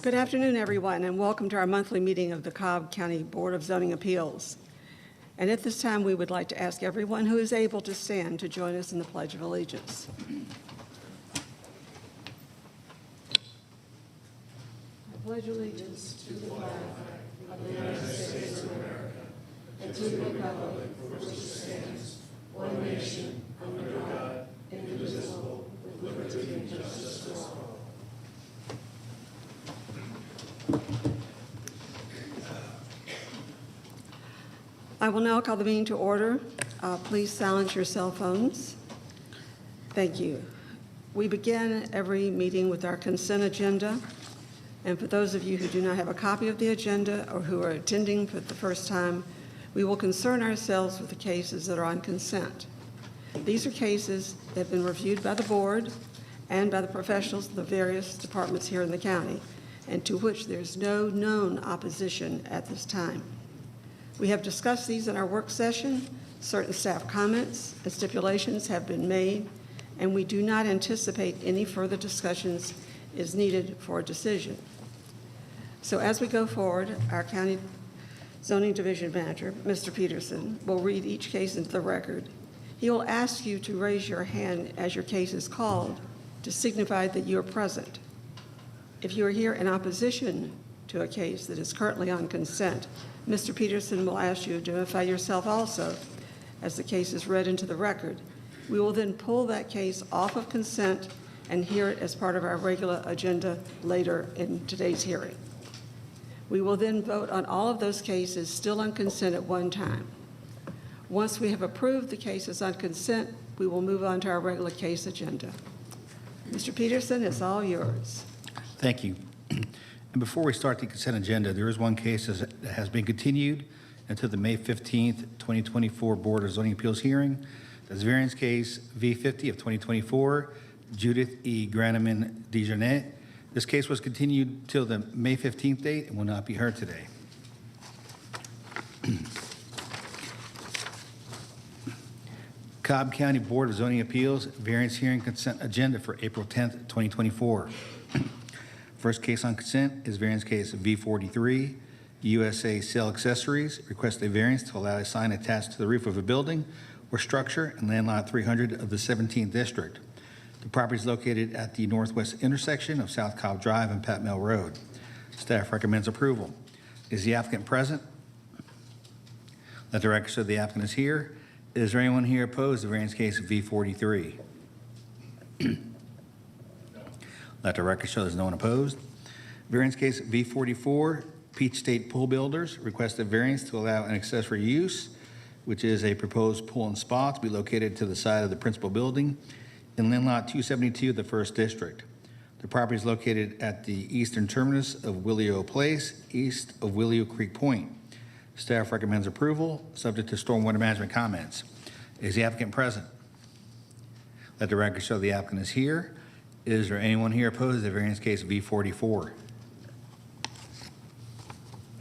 Good afternoon, everyone, and welcome to our monthly meeting of the Cobb County Board of Zoning Appeals. And at this time, we would like to ask everyone who is able to stand to join us in the Pledge of Allegiance. I pledge allegiance to the flag of the United States of America and to the republic for which it stands, one nation, under God, indivisible, with liberty and justice for all. I will now call the meeting to order. Please silence your cell phones. Thank you. We begin every meeting with our consent agenda. And for those of you who do not have a copy of the agenda or who are attending for the first time, we will concern ourselves with the cases that are on consent. These are cases that have been reviewed by the board and by the professionals of the various departments here in the county, and to which there's no known opposition at this time. We have discussed these in our work session. Certain staff comments and stipulations have been made, and we do not anticipate any further discussions is needed for a decision. So as we go forward, our County Zoning Division Manager, Mr. Peterson, will read each case into the record. He will ask you to raise your hand as your case is called to signify that you are present. If you are here in opposition to a case that is currently on consent, Mr. Peterson will ask you to identify yourself also as the case is read into the record. We will then pull that case off of consent and hear it as part of our regular agenda later in today's hearing. We will then vote on all of those cases still on consent at one time. Once we have approved the cases on consent, we will move on to our regular case agenda. Mr. Peterson, it's all yours. Thank you. And before we start the consent agenda, there is one case that has been continued until the May 15th, 2024 Board of Zoning Appeals hearing. That's variance case V50 of 2024, Judith E. Graneman DeJarnette. This case was continued till the May 15th date and will not be heard today. Cobb County Board of Zoning Appeals variance hearing consent agenda for April 10th, 2024. First case on consent is variance case V43, USA Sale Accessories. Request a variance to allow a sign attached to the roof of a building or structure in land lot 300 of the 17th District. The property is located at the northwest intersection of South Cobb Drive and Pat Mill Road. Staff recommends approval. Is the applicant present? Let the record show the applicant is here. Is there anyone here opposed to variance case V43? Let the record show there's no one opposed. Variance case V44, Peach State Pool Builders request a variance to allow an accessory use, which is a proposed pool and spa to be located to the side of the principal building in land lot 272 of the 1st District. The property is located at the eastern terminus of Willio Place, east of Willio Creek Point. Staff recommends approval, subject to stormwater management comments. Is the applicant present? Let the record show the applicant is here. Is there anyone here opposed to variance case V44?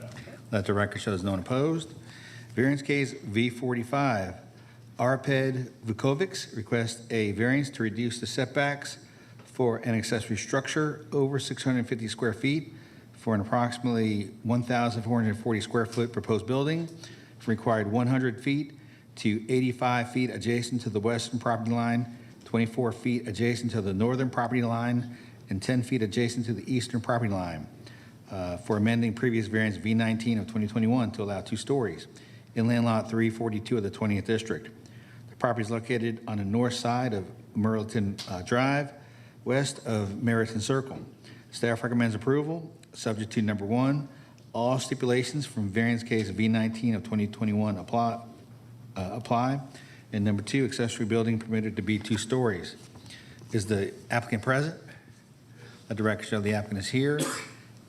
No. Let the record show there's no one opposed. Variance case V45, Arped Vukovics requests a variance to reduce the setbacks for an accessory structure over 650 square feet for an approximately 1,440 square foot proposed building from required 100 feet to 85 feet adjacent to the western property line, 24 feet adjacent to the northern property line, and 10 feet adjacent to the eastern property line for amending previous variance V19 of 2021 to allow 2 stories in land lot 342 of the 20th District. The property is located on the north side of Merleton Drive, west of Meriton Circle. Staff recommends approval, subject to number 1, all stipulations from variance case V19 of 2021 apply. And number 2, accessory building permitted to be 2 stories. Is the applicant present? Let the record show the applicant is here.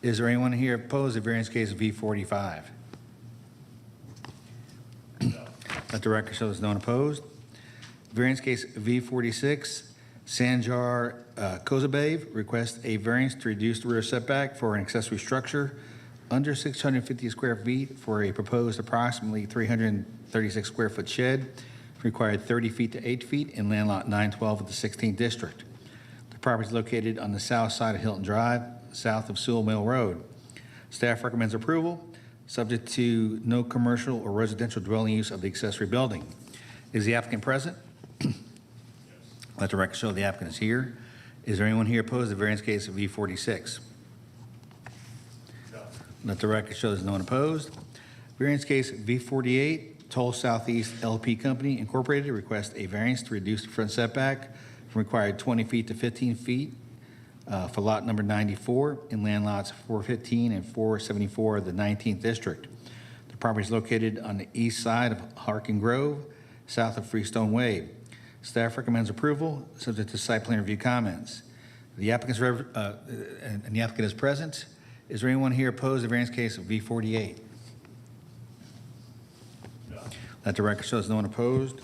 Is there anyone here opposed to variance case V45? No. Let the record show there's no one opposed. Variance case V46, Sanjar Kozabev requests a variance to reduce the rear setback for an accessory structure under 650 square feet for a proposed approximately 336 square foot shed required 30 feet to 8 feet in land lot 912 of the 16th District. The property is located on the south side of Hilton Drive, south of Sewell Mill Road. Staff recommends approval, subject to no commercial or residential dwelling use of the accessory building. Is the applicant present? Let the record show the applicant is here. Is there anyone here opposed to the variance case of V46? No. Let the record show there's no one opposed. Variance case V48, Toll Southeast LP Company Incorporated requests a variance to reduce the front setback from required 20 feet to 15 feet for lot number 94 in land lots 415 and 474 of the 19th District. The property is located on the east side of Harkin Grove, south of Freestone Way. Staff recommends approval, subject to site plan review comments. The applicant is present. Is there anyone here opposed to the variance case of V48? No. Let the record show there's no one opposed.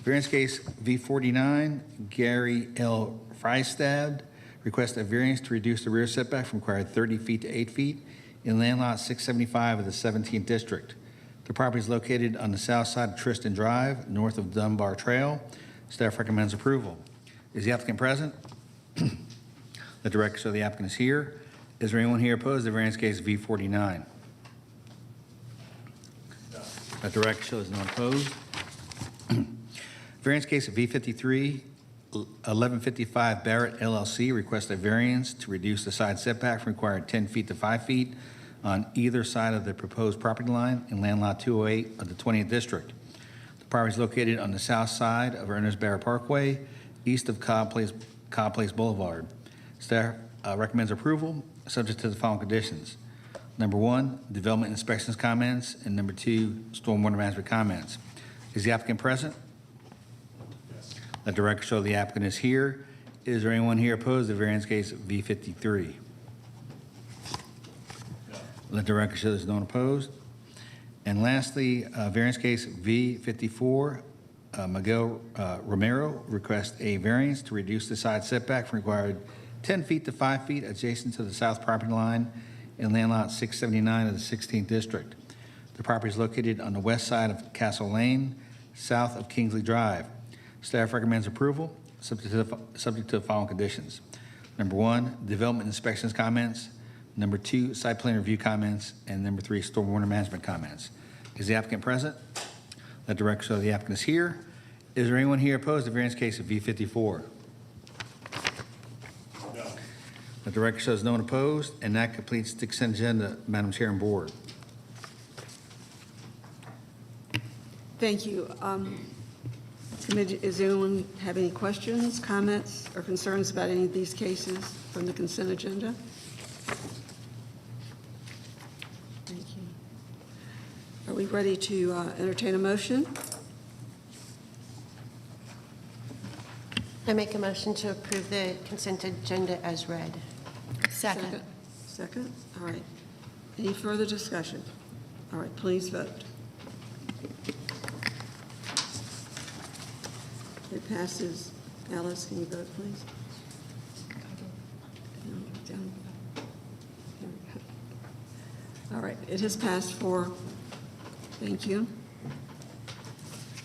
Variance case V49, Gary L. Freistad requests a variance to reduce the rear setback from required 30 feet to 8 feet in land lot 675 of the 17th District. The property is located on the south side of Tristan Drive, north of Dunbar Trail. Staff recommends approval. Is the applicant present? Let the record show the applicant is here. Is there anyone here opposed to the variance case V49? No. Let the record show there's no one opposed. Variance case of V53, 1155 Barrett LLC requests a variance to reduce the side setback from required 10 feet to 5 feet on either side of the proposed property line in land lot 208 of the 20th District. The property is located on the south side of Ernest Barrett Parkway, east of Cobb Place Boulevard. Staff recommends approval, subject to the following conditions. Number 1, development inspections comments, and number 2, stormwater management comments. Is the applicant present? Yes. Let the record show the applicant is here. Is there anyone here opposed to the variance case V53? No. Let the record show there's no one opposed. And lastly, variance case V54, Miguel Romero requests a variance to reduce the side setback from required 10 feet to 5 feet adjacent to the south property line in land lot 679 of the 16th District. The property is located on the west side of Castle Lane, south of Kingsley Drive. Staff recommends approval, subject to the following conditions. Number 1, development inspections comments. Number 2, site plan review comments. And number 3, stormwater management comments. Is the applicant present? Let the record show the applicant is here. Is there anyone here opposed to the variance case of V54? No. Let the record show there's no one opposed, and that completes the consent agenda, Madam Chair and Board. Thank you. Does anyone have any questions, comments, or concerns about any of these cases from the consent agenda? Thank you. Are we ready to entertain a motion? I make a motion to approve the consent agenda as read. Second. Second? All right. Any further discussion? All right, please vote. It passes. Alice, can you vote, please? No, down. There we go. All right, it has passed 4. Thank you.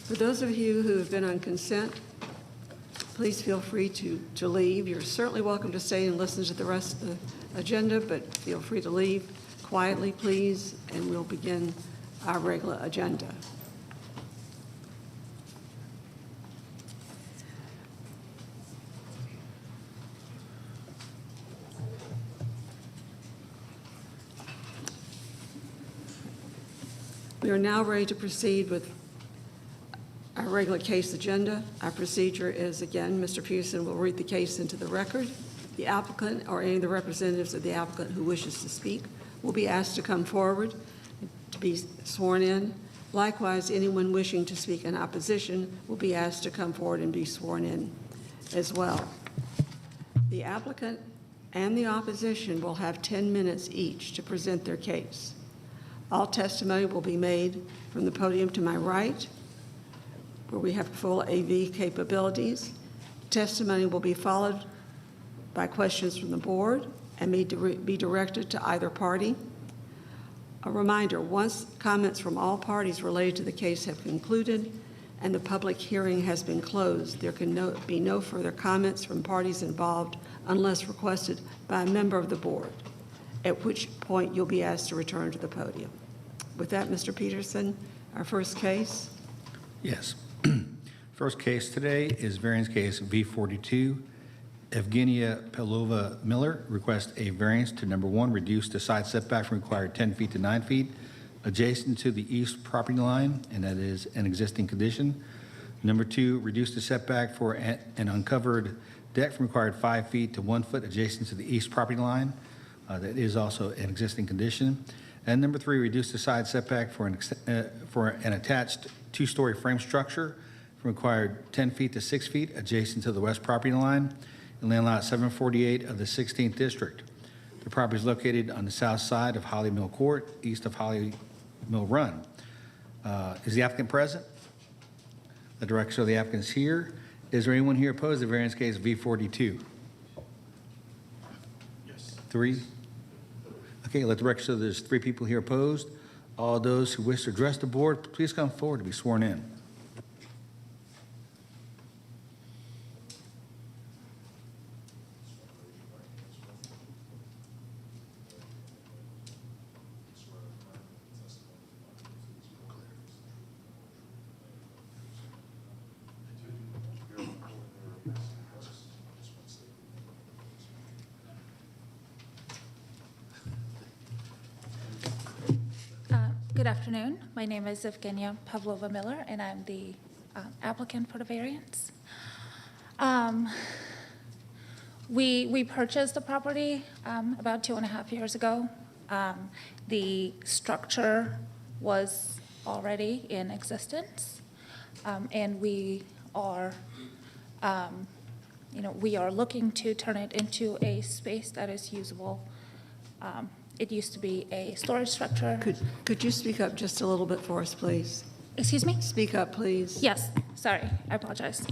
For those of you who have been on consent, please feel free to leave. You're certainly welcome to stay and listen to the rest of the agenda, but feel free to leave quietly, please, and we'll begin our regular agenda. We are now ready to proceed with our regular case agenda. Our procedure is, again, Mr. Pearson will read the case into the record. The applicant or any of the representatives of the applicant who wishes to speak will be asked to come forward to be sworn in. Likewise, anyone wishing to speak in opposition will be asked to come forward and be sworn in as well. The applicant and the opposition will have 10 minutes each to present their case. All testimony will be made from the podium to my right, where we have full AV capabilities. Testimony will be followed by questions from the board and may be directed to either party. A reminder, once comments from all parties related to the case have concluded, and the public hearing has been closed. There can be no further comments from parties involved unless requested by a member of the board, at which point you'll be asked to return to the podium. With that, Mr. Peterson, our first case. Yes. First case today is variance case V42. Evgenia Pelova Miller requests a variance to number 1, reduce the side setback from required 10 feet to 9 feet adjacent to the east property line, and that is an existing condition. Number 2, reduce the setback for an uncovered deck from required 5 feet to 1 foot adjacent to the east property line. That is also an existing condition. And number 3, reduce the side setback for an attached 2-story frame structure from required 10 feet to 6 feet adjacent to the west property line in land lot 748 of the 16th district. The property is located on the south side of Holly Mill Court, east of Holly Mill Run. Is the applicant present? The director of the applicant is here. Is there anyone here opposed to variance case V42? Yes. 3? Okay, let the record show there's 3 people here opposed. All those who wish to address the board, please come forward to be sworn in. Good afternoon. My name is Evgenia Pavlova Miller, and I'm the applicant for the variance. We purchased the property about 2.5 years ago. The structure was already in existence, and we are looking to turn it into a space that is usable. It used to be a storage structure. Could you speak up just a little bit for us, please? Excuse me? Speak up, please. Yes, sorry, I apologize.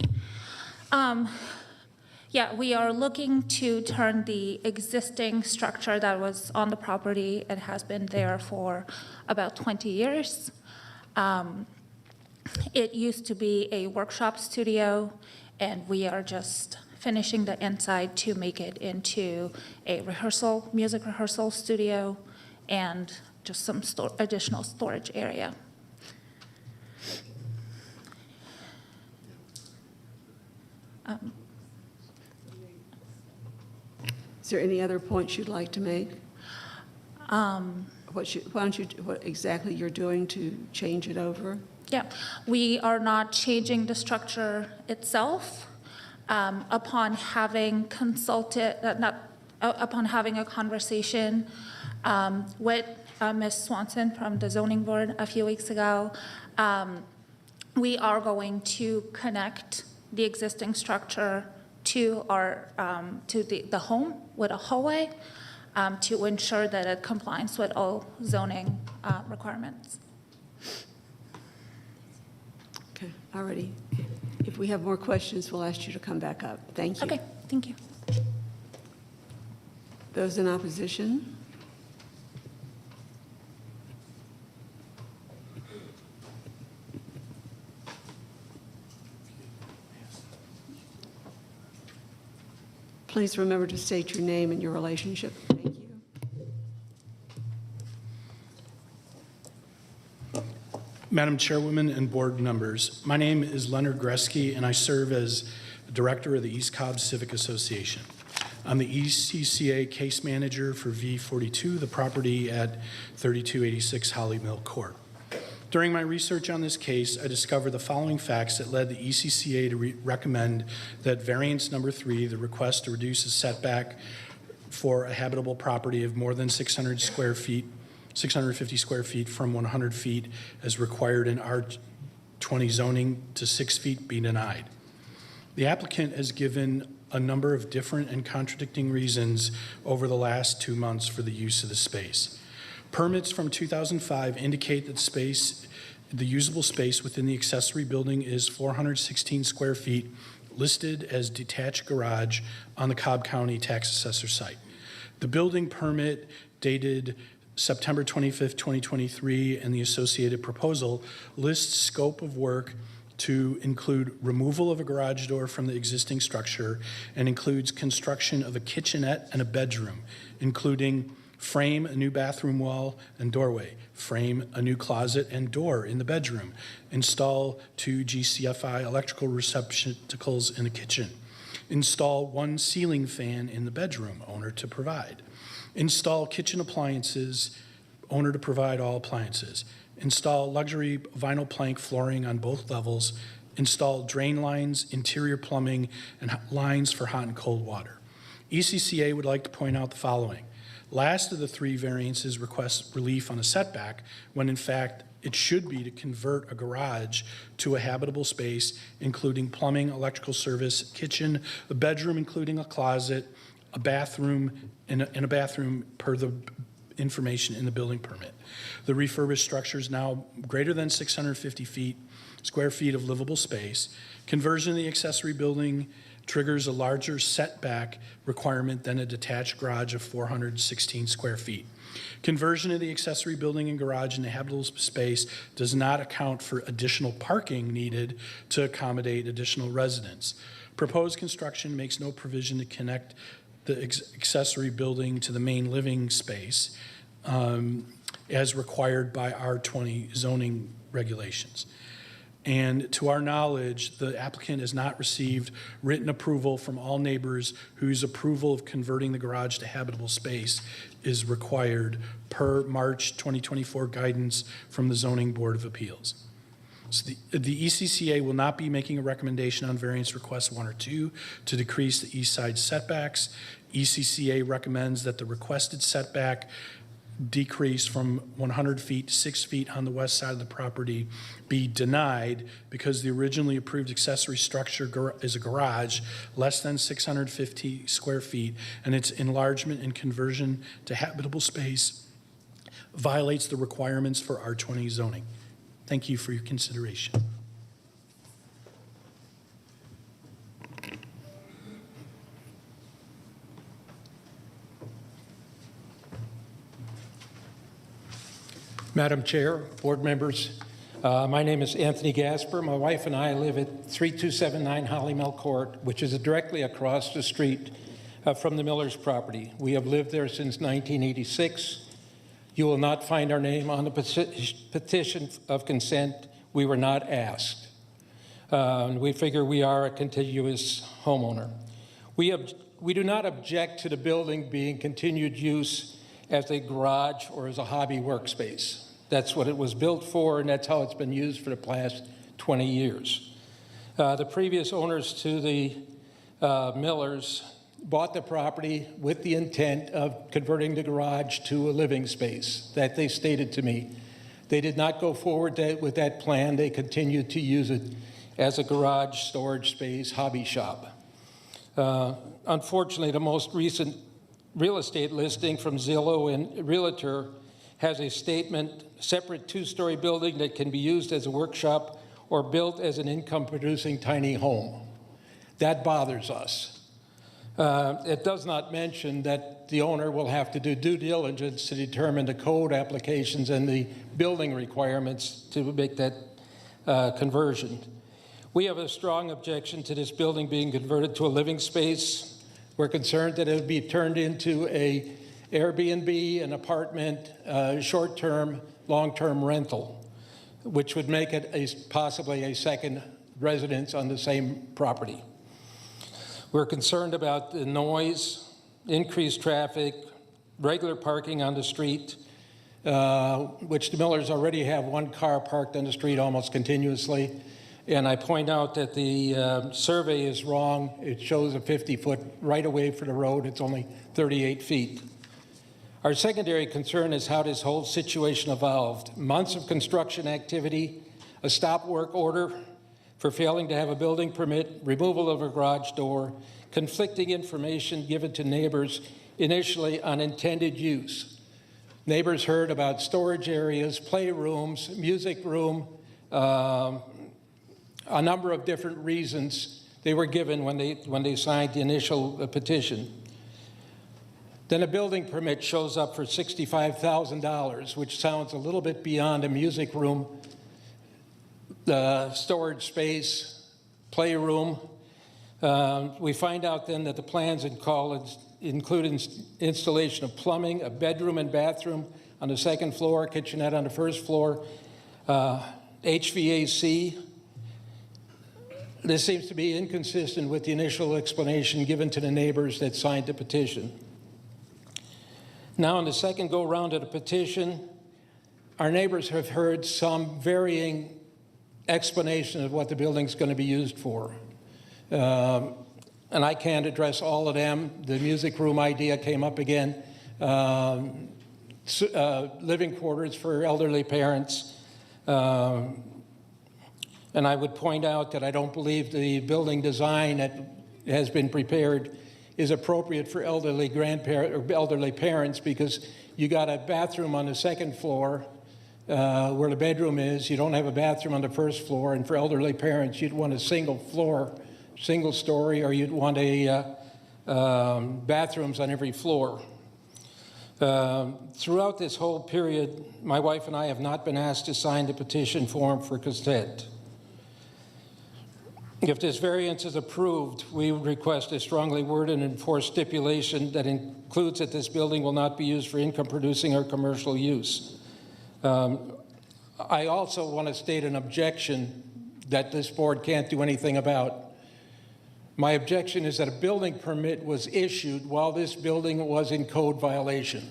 Yeah, we are looking to turn the existing structure that was on the property and has been there for about 20 years. It used to be a workshop studio, and we are just finishing the inside to make it into a music rehearsal studio, and just some additional storage area. Is there any other points you'd like to make? What exactly you're doing to change it over? Yeah, we are not changing the structure itself. Upon having upon having a conversation with Ms. Swanson from the zoning board a few weeks ago, we are going to connect the existing structure to our to the home with a hallway to ensure that it complies with all zoning requirements. Okay, alrighty. If we have more questions, we'll ask you to come back up. Thank you. Okay, thank you. Those in opposition? Please remember to state your name and your relationship. Thank you. Madam Chairwoman and board members, my name is Leonard Gresky, and I serve as Director of the East Cobb Civic Association. I'm the ECCA case manager for V42, the property at 3286 Holly Mill Court. During my research on this case, I discovered the following facts that led the ECCA to recommend that variance number 3, the request to reduce a setback for a habitable property of more than 650 square feet from 100 feet as required in R20 zoning to 6 feet be denied. The applicant has given a number of different and contradicting reasons over the last 2 months for the use of the space. Permits from 2005 indicate that the usable space within the accessory building is 416 square feet, listed as detached garage on the Cobb County tax assessor site. The building permit dated September 25th, 2023, and the associated proposal lists scope of work to include removal of a garage door from the existing structure and includes construction of a kitchenette and a bedroom, including frame a new bathroom wall and doorway, frame a new closet and door in the bedroom, install 2 GCFI electrical receptacles in the kitchen, install 1 ceiling fan in the bedroom, owner to provide, install kitchen appliances, owner to provide all appliances, install luxury vinyl plank flooring on both levels, install drain lines, interior plumbing, and lines for hot and cold water. ECCA would like to point out the following. Last of the 3 variances request relief on a setback when in fact it should be to convert a garage to a habitable space, including plumbing, electrical service, kitchen, a bedroom including a closet, a bathroom, and a bathroom per the information in the building permit. The refurbished structure is now greater than 650 square feet of livable space. Conversion of the accessory building triggers a larger setback requirement than a detached garage of 416 square feet. Conversion of the accessory building and garage into habitable space does not account for additional parking needed to accommodate additional residents. Proposed construction makes no provision to connect the accessory building to the main living space as required by R20 zoning regulations. And to our knowledge, the applicant has not received written approval from all neighbors whose approval of converting the garage to habitable space is required per March 2024 guidance from the Zoning Board of Appeals. So the ECCA will not be making a recommendation on variance requests 1 or 2 to decrease the east side setbacks. ECCA recommends that the requested setback decrease from 100 feet to 6 feet on the west side of the property be denied because the originally approved accessory structure is a garage less than 650 square feet, and its enlargement and conversion to habitable space violates the requirements for R20 zoning. Thank you for your consideration. Madam Chair, board members, my name is Anthony Gasper. My wife and I live at 3279 Holly Mill Court, which is directly across the street from the Miller's property. We have lived there since 1986. You will not find our name on the petition of consent. We were not asked. We figure we are a contiguous homeowner. We do not object to the building being continued use as a garage or as a hobby workspace. That's what it was built for, and that's how it's been used for the past 20 years. The previous owners to the Millers bought the property with the intent of converting the garage to a living space that they stated to me. They did not go forward with that plan. They continued to use it as a garage, storage space, hobby shop. Unfortunately, the most recent real estate listing from Zillow and Realtor has a statement, separate 2-story building that can be used as a workshop or built as an income-producing tiny home. That bothers us. It does not mention that the owner will have to do due diligence to determine the code applications and the building requirements to make that conversion. We have a strong objection to this building being converted to a living space. We're concerned that it would be turned into a Airbnb, an apartment, short-term, long-term rental, which would make it possibly a second residence on the same property. We're concerned about the noise, increased traffic, regular parking on the street, which the Millers already have 1 car parked on the street almost continuously. And I point out that the survey is wrong. It shows a 50-foot right-of-way for the road. It's only 38 feet. Our secondary concern is how this whole situation evolved. Months of construction activity, a stop work order for failing to have a building permit, removal of a garage door, conflicting information given to neighbors initially on intended use. Neighbors heard about storage areas, playrooms, music room, a number of different reasons they were given when they signed the initial petition. Then a building permit shows up for $65,000, which sounds a little bit beyond a music room the storage space, playroom. We find out then that the plans include installation of plumbing, a bedroom and bathroom on the second floor, kitchenette on the first floor, HVAC. This seems to be inconsistent with the initial explanation given to the neighbors that signed the petition. Now, in the second go-round of the petition, our neighbors have heard some varying explanation of what the building's going to be used for. And I can't address all of them. The music room idea came up again. Living quarters for elderly parents. And I would point out that I don't believe the building design that has been prepared is appropriate for elderly grandparents or elderly parents, because you got a bathroom on the second floor where the bedroom is. You don't have a bathroom on the first floor, and for elderly parents, you'd want a single floor, single story, or you'd want bathrooms on every floor. Throughout this whole period, my wife and I have not been asked to sign the petition form for consent. If this variance is approved, we would request a strongly worded and enforced stipulation that includes that this building will not be used for income-producing or commercial use. I also want to state an objection that this board can't do anything about. My objection is that a building permit was issued while this building was in code violation.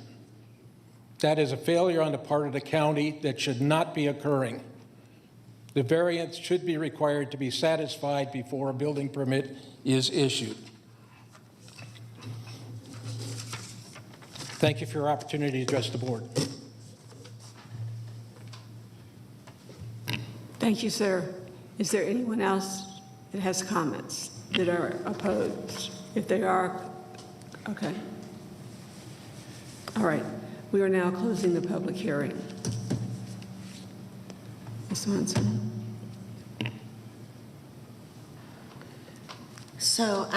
That is a failure on the part of the county that should not be occurring. The variance should be required to be satisfied before a building permit is issued. Thank you for your opportunity to address the board. Thank you, sir. Is there anyone else that has comments that are opposed? If they are, okay. All right. We are now closing the public hearing. Ms. Swanson. So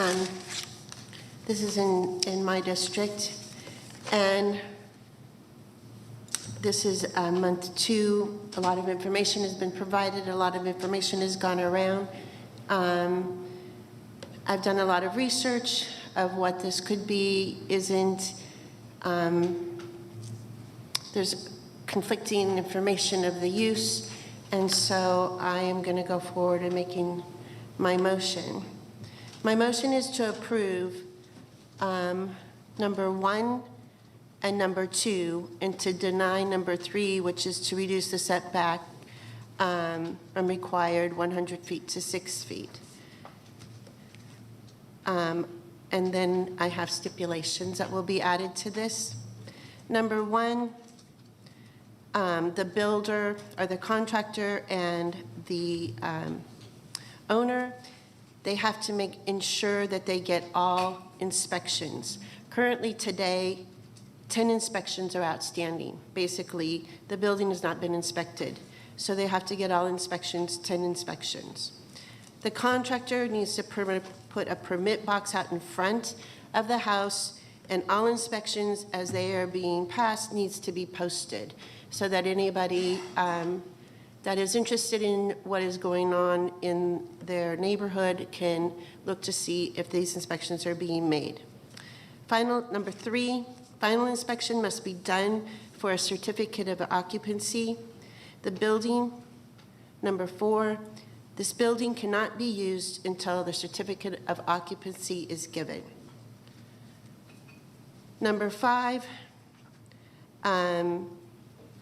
this is in my district, and this is month 2. A lot of information has been provided. A lot of information has gone around. I've done a lot of research of what this could be, isn't. There's conflicting information of the use, and so I am going to go forward in making my motion. My motion is to approve number 1 and number 2, and to deny number 3, which is to reduce the setback from required 100 feet to 6 feet. And then I have stipulations that will be added to this. Number 1, the builder or the contractor and the owner, they have to ensure that they get all inspections. Currently today, 10 inspections are outstanding. Basically, the building has not been inspected. So they have to get all inspections, 10 inspections. The contractor needs to put a permit box out in front of the house, and all inspections as they are being passed needs to be posted so that anybody that is interested in what is going on in their neighborhood can look to see if these inspections are being made. Number 3, final inspection must be done for a certificate of occupancy. The building, number 4, this building cannot be used until the certificate of occupancy is given. Number 5,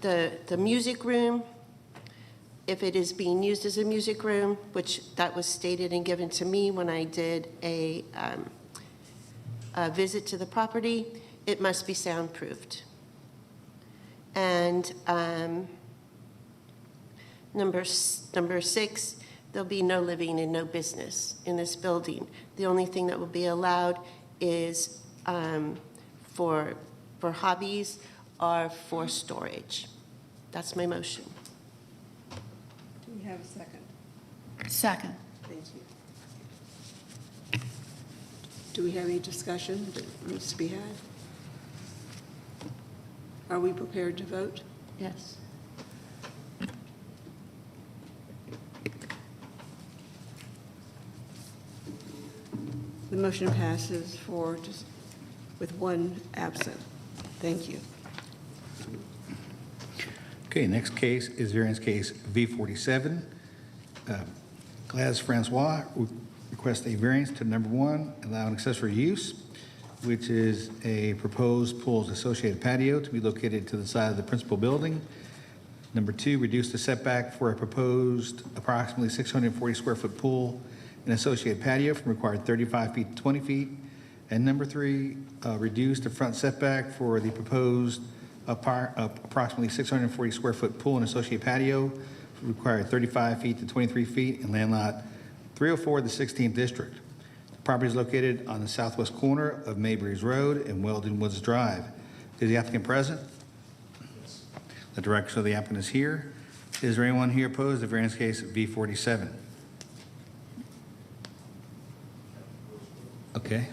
the music room, if it is being used as a music room, which that was stated and given to me when I did a visit to the property, it must be soundproofed. And number 6, there'll be no living and no business in this building. The only thing that will be allowed is for hobbies or for storage. That's my motion. Do we have a second? Second. Thank you. Do we have any discussion that needs to be had? Are we prepared to vote? Yes. The motion passes with one absent. Thank you. Okay, next case is variance case V47. Gladys Francois requests a variance to number 1, allow an accessory use, which is a proposed pool's associated patio to be located to the side of the principal building. Number 2, reduce the setback for a proposed approximately 640 square foot pool and associated patio from required 35 feet to 20 feet. And number 3, reduce the front setback for the proposed approximately 640 square foot pool and associated patio required 35 feet to 23 feet in land lot 304 of the 16th district. The property is located on the southwest corner of Mabry's Road and Weldon Woods Drive. Is the applicant present? The director of the applicant is here. Is there anyone here opposed to variance case V47? Okay.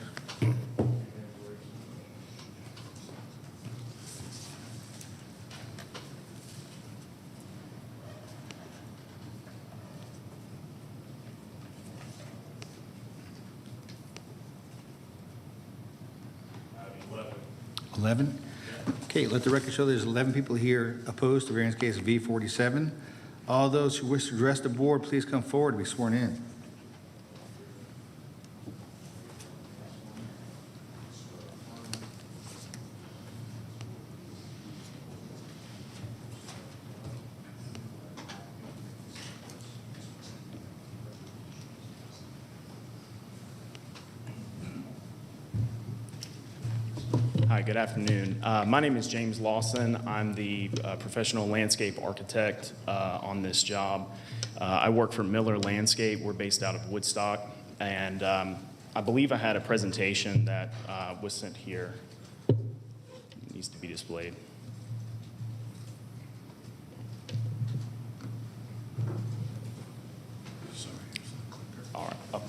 $11. Okay, let the record show there's 11 people here opposed to variance case V47. All those who wish to address the board, please come forward and be sworn in. Hi, good afternoon. My name is James Lawson. I'm the professional landscape architect on this job. I work for Miller Landscape. We're based out of Woodstock, and I believe I had a presentation that was sent here. It needs to be displayed. All right. Up.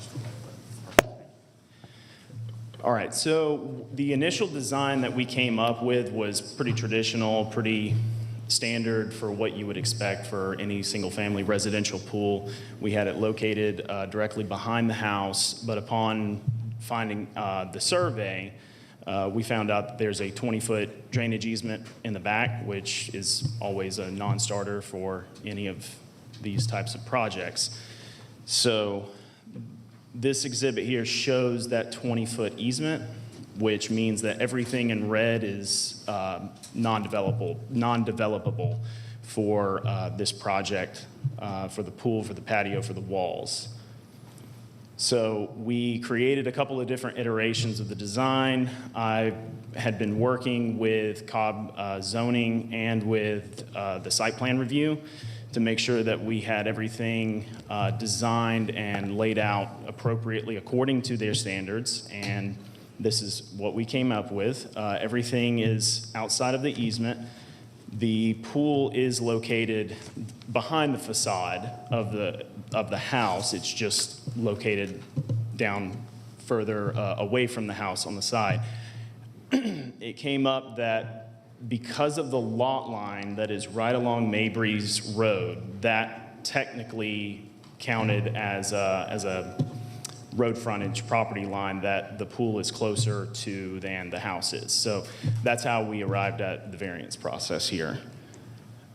All right, so the initial design that we came up with was pretty traditional, pretty standard for what you would expect for any single-family residential pool. We had it located directly behind the house, but upon finding the survey, we found out that there's a 20-foot drainage easement in the back, which is always a non-starter for any of these types of projects. So this exhibit here shows that 20-foot easement, which means that everything in red is non-developable for this project, for the pool, for the patio, for the walls. So we created a couple of different iterations of the design. I had been working with Cobb zoning and with the site plan review to make sure that we had everything designed and laid out appropriately according to their standards, and this is what we came up with. Everything is outside of the easement. The pool is located behind the facade of the house. It's just located down further away from the house on the side. It came up that because of the lot line that is right along Mabry's Road, that technically counted as a road frontage property line that the pool is closer to than the house is. So that's how we arrived at the variance process here.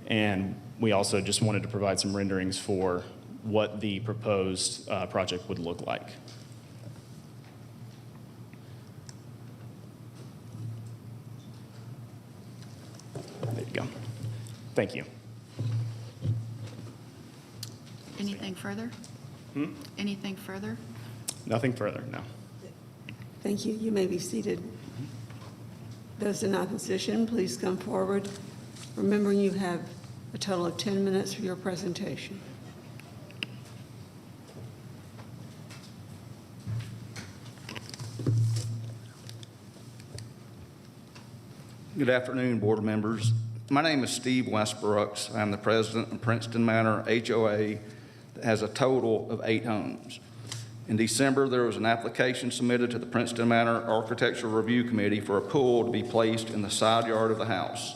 And we also just wanted to provide some renderings for what the proposed project would look like. There you go. Thank you. Anything further? Anything further? Nothing further, no. Thank you. You may be seated. Those in opposition, please come forward. Remembering you have a total of 10 minutes for your presentation. Good afternoon, board members. My name is Steve Westbrooks. I'm the president of Princeton Manor HOA that has a total of 8 homes. In December, there was an application submitted to the Princeton Manor Architectural Review Committee for a pool to be placed in the side yard of the house.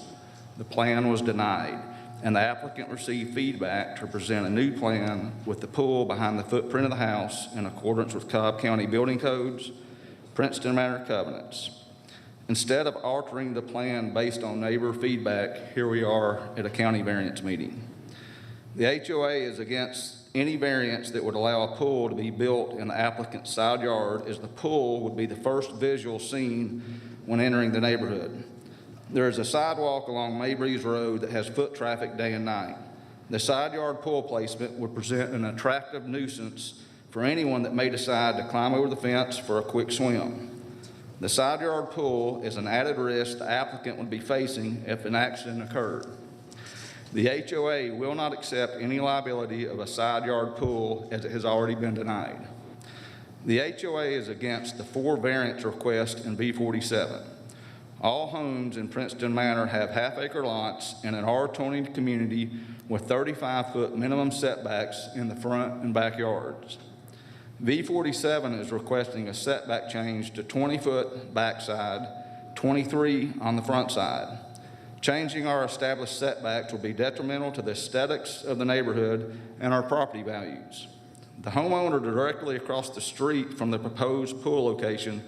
The plan was denied, and the applicant received feedback to present a new plan with the pool behind the footprint of the house in accordance with Cobb County building codes Princeton Manor covenants. Instead of altering the plan based on neighbor feedback, here we are at a county variance meeting. The HOA is against any variance that would allow a pool to be built in the applicant's side yard, as the pool would be the first visual seen when entering the neighborhood. There is a sidewalk along Maybreeze Road that has foot traffic day and night. The side yard pool placement would present an attractive nuisance for anyone that may decide to climb over the fence for a quick swim. The side yard pool is an added risk the applicant would be facing if an accident occurred. The HOA will not accept any liability of a side yard pool, as it has already been denied. The HOA is against the 4 variance requests in B47. All homes in Princeton Manor have half-acre lots in an R20 community with 35-foot minimum setbacks in the front and backyards. V47 is requesting a setback change to 20-foot backside, 23 on the front side. Changing our established setbacks will be detrimental to the aesthetics of the neighborhood and our property values. The homeowner directly across the street from the proposed pool location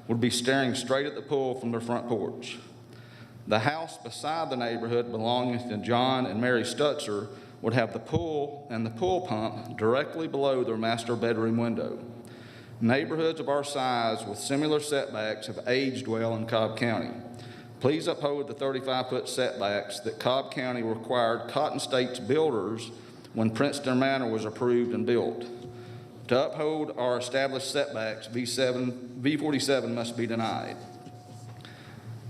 would be staring straight at the pool from their front porch. The house beside the neighborhood belonging to John and Mary Stutzer would have the pool and the pool pump directly below their master bedroom window. Neighborhoods of our size with similar setbacks have aged well in Cobb County. Please uphold the 35-foot setbacks that Cobb County required Cotton State's builders when Princeton Manor was approved and built. To uphold our established setbacks, V47 must be denied.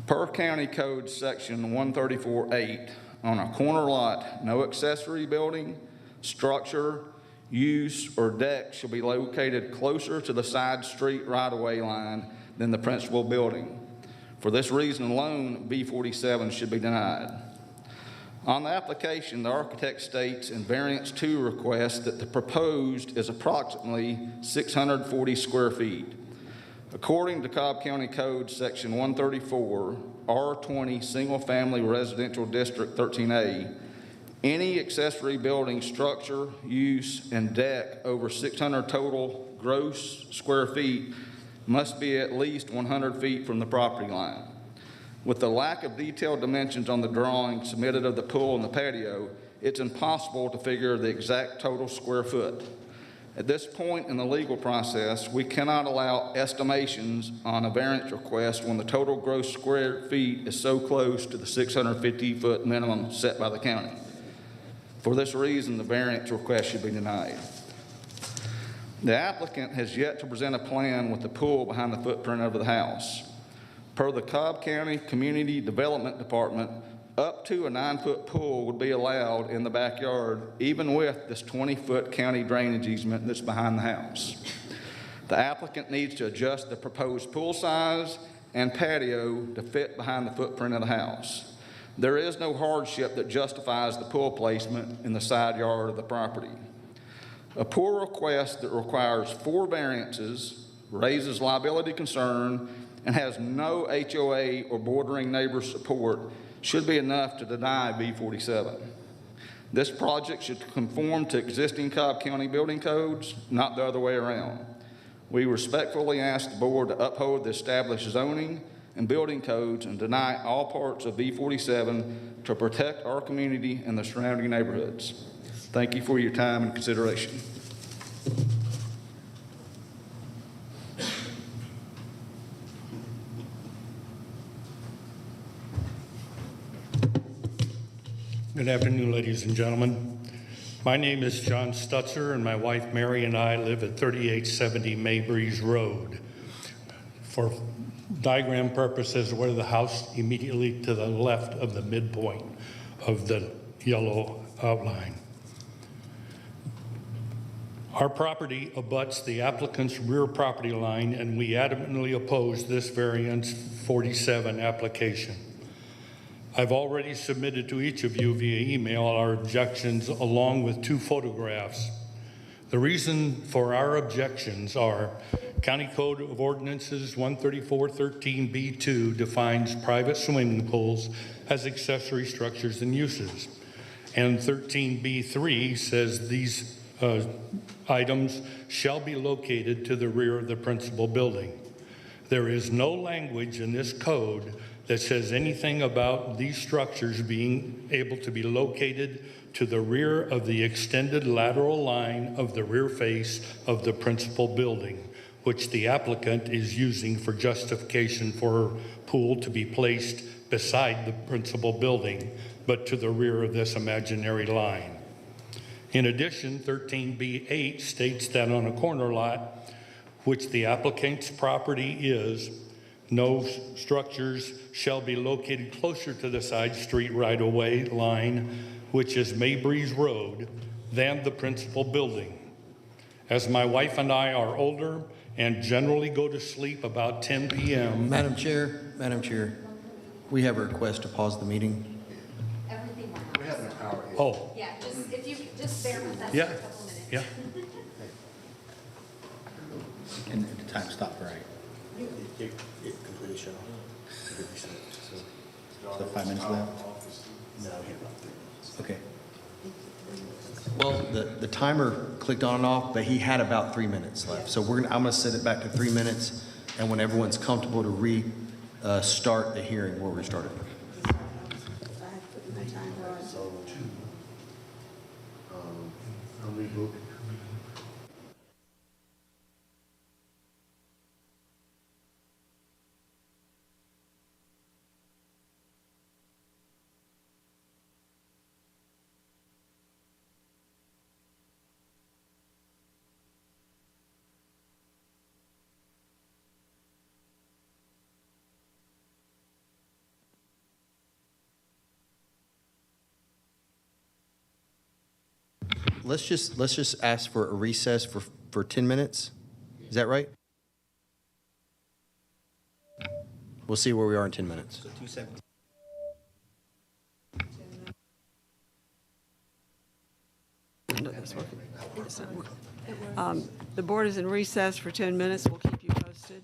Per County Code Section 134.8, on a corner lot, no accessory building, structure, use, or deck shall be located closer to the side street right-of-way line than the principal building. For this reason alone, B47 should be denied. On the application, the architect states in variance 2 request that the proposed is approximately 640 square feet. According to Cobb County Code Section 134, R20 Single Family Residential District 13A, any accessory building, structure, use, and deck over 600 total gross square feet must be at least 100 feet from the property line. With the lack of detailed dimensions on the drawing submitted of the pool and the patio, it's impossible to figure the exact total square foot. At this point in the legal process, we cannot allow estimations on a variance request when the total gross square feet is so close to the 650-foot minimum set by the county. For this reason, the variance request should be denied. The applicant has yet to present a plan with the pool behind the footprint of the house. Per the Cobb County Community Development Department, up to a 9-foot pool would be allowed in the backyard, even with this 20-foot county drainage easement that's behind the house. The applicant needs to adjust the proposed pool size and patio to fit behind the footprint of the house. There is no hardship that justifies the pool placement in the side yard of the property. A pool request that requires 4 variances, raises liability concern, and has no HOA or bordering neighbor support should be enough to deny B47. This project should conform to existing Cobb County building codes, not the other way around. We respectfully ask the board to uphold the established zoning and building codes and deny all parts of B47 to protect our community and the surrounding neighborhoods. Thank you for your time and consideration. Good afternoon, ladies and gentlemen. My name is John Stutzer, and my wife Mary and I live at 3870 Maybreeze Road. For diagram purposes, we're the house immediately to the left of the midpoint of the yellow outline. Our property abuts the applicant's rear property line, and we adamantly oppose this variance 47 application. I've already submitted to each of you via email our objections along with 2 photographs. The reason for our objections are County Code of Ordinances 134.13b2 defines private swimming pools as accessory structures and uses. And 13b3 says these items shall be located to the rear of the principal building. There is no language in this code that says anything about these structures being able to be located to the rear of the extended lateral line of the rear face of the principal building, which the applicant is using for justification for her pool to be placed beside the principal building, but to the rear of this imaginary line. In addition, 13B8 states that on a corner lot, which the applicant's property is, no structures shall be located closer to the side street right-of-way line, which is Maybreeze Road, than the principal building. As my wife and I are older and generally go to sleep about 10 p.m. Madam Chair, we have a request to pause the meeting. Everything went out. Oh, Yeah, just, if you could just bear with us for yeah, a couple minutes. yeah. And the time stop, right? It completely shut off. So 5 minutes left? No, Okay. well, the timer clicked on and off, but he had about 3 minutes left. So I'm gonna set it back to 3 minutes, and when everyone's comfortable to start the hearing, we'll restart it. Let's just ask for a recess for 10 minutes. Is that right? We'll see where we are in 10 minutes. So 2:17. The board is in recess for 10 minutes. We'll keep you posted.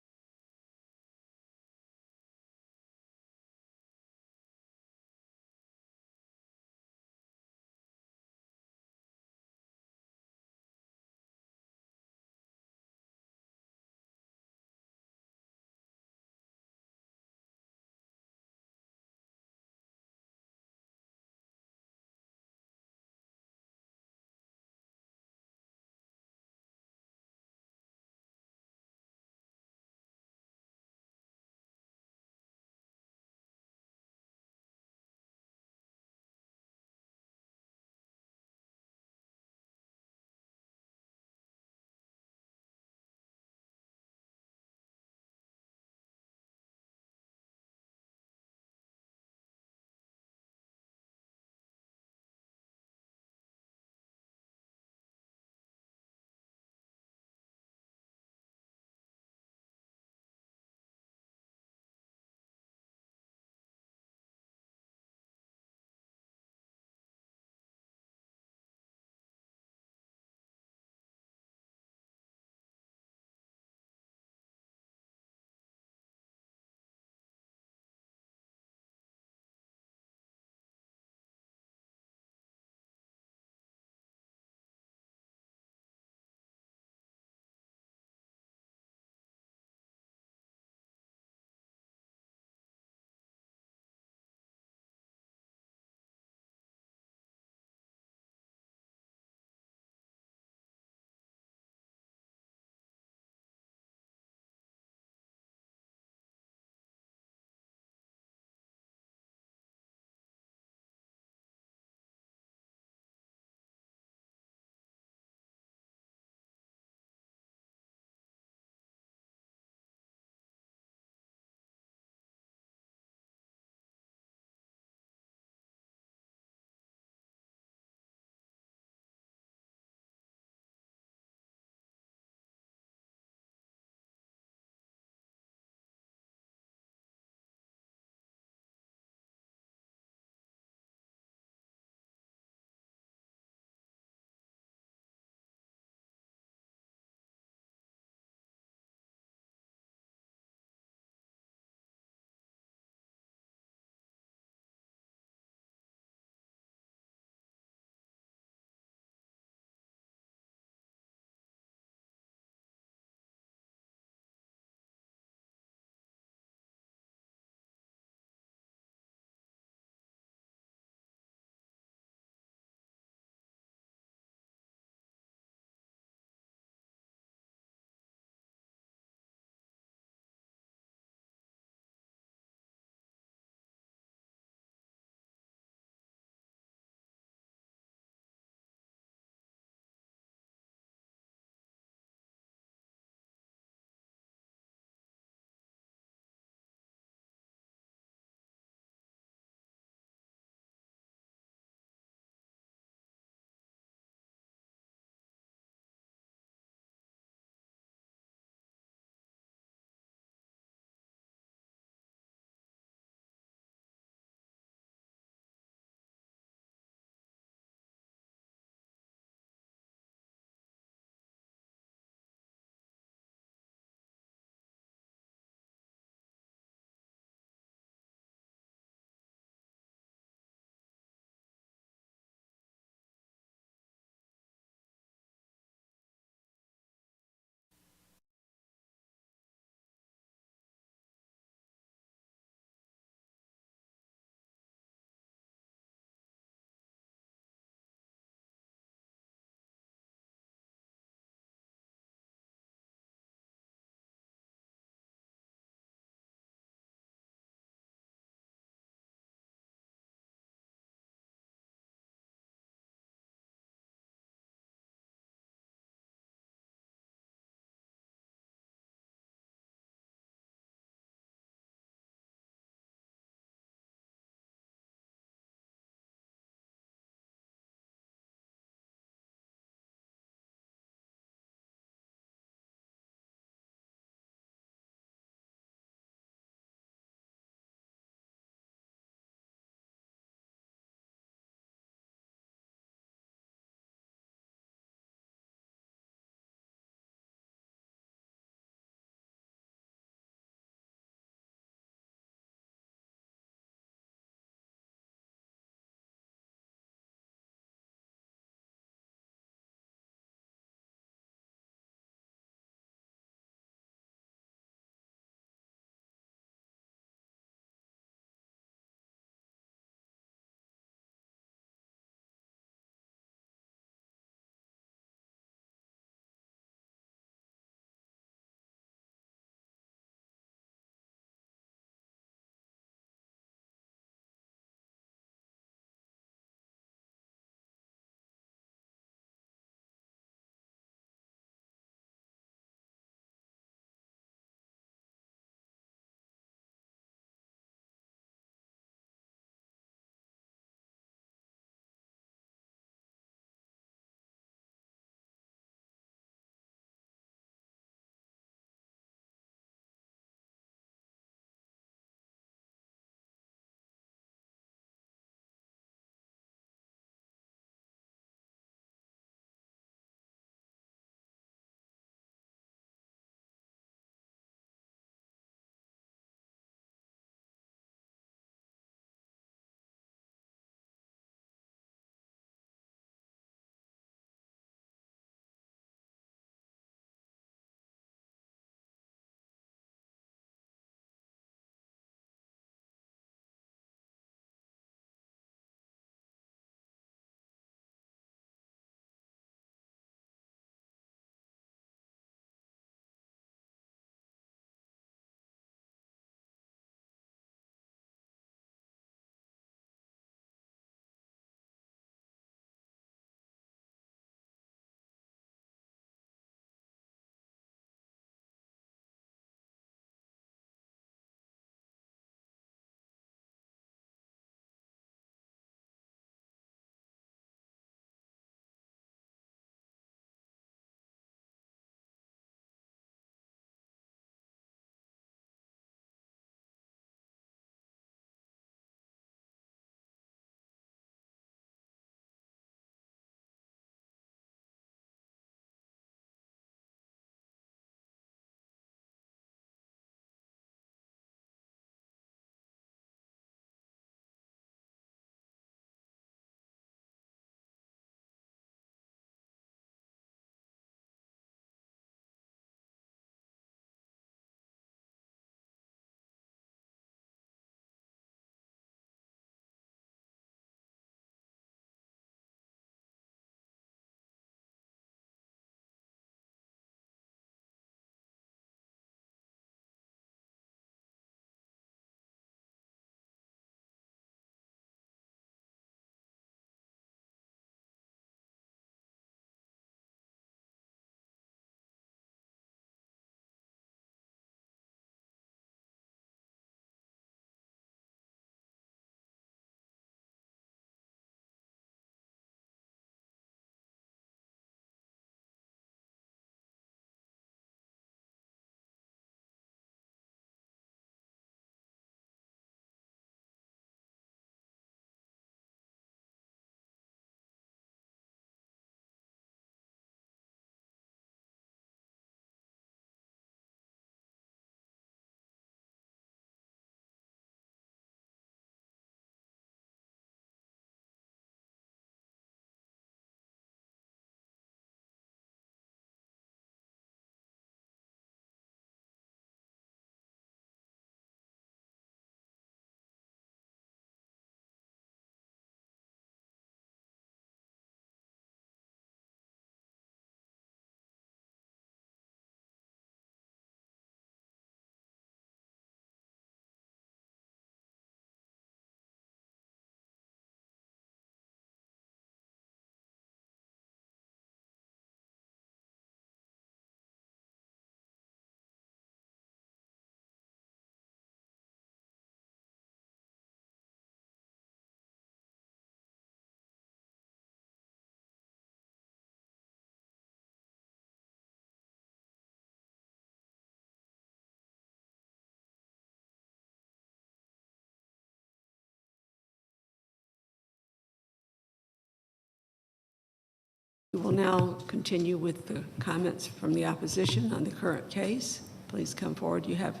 We will now continue with the comments from the opposition on the current case. Please come forward. You have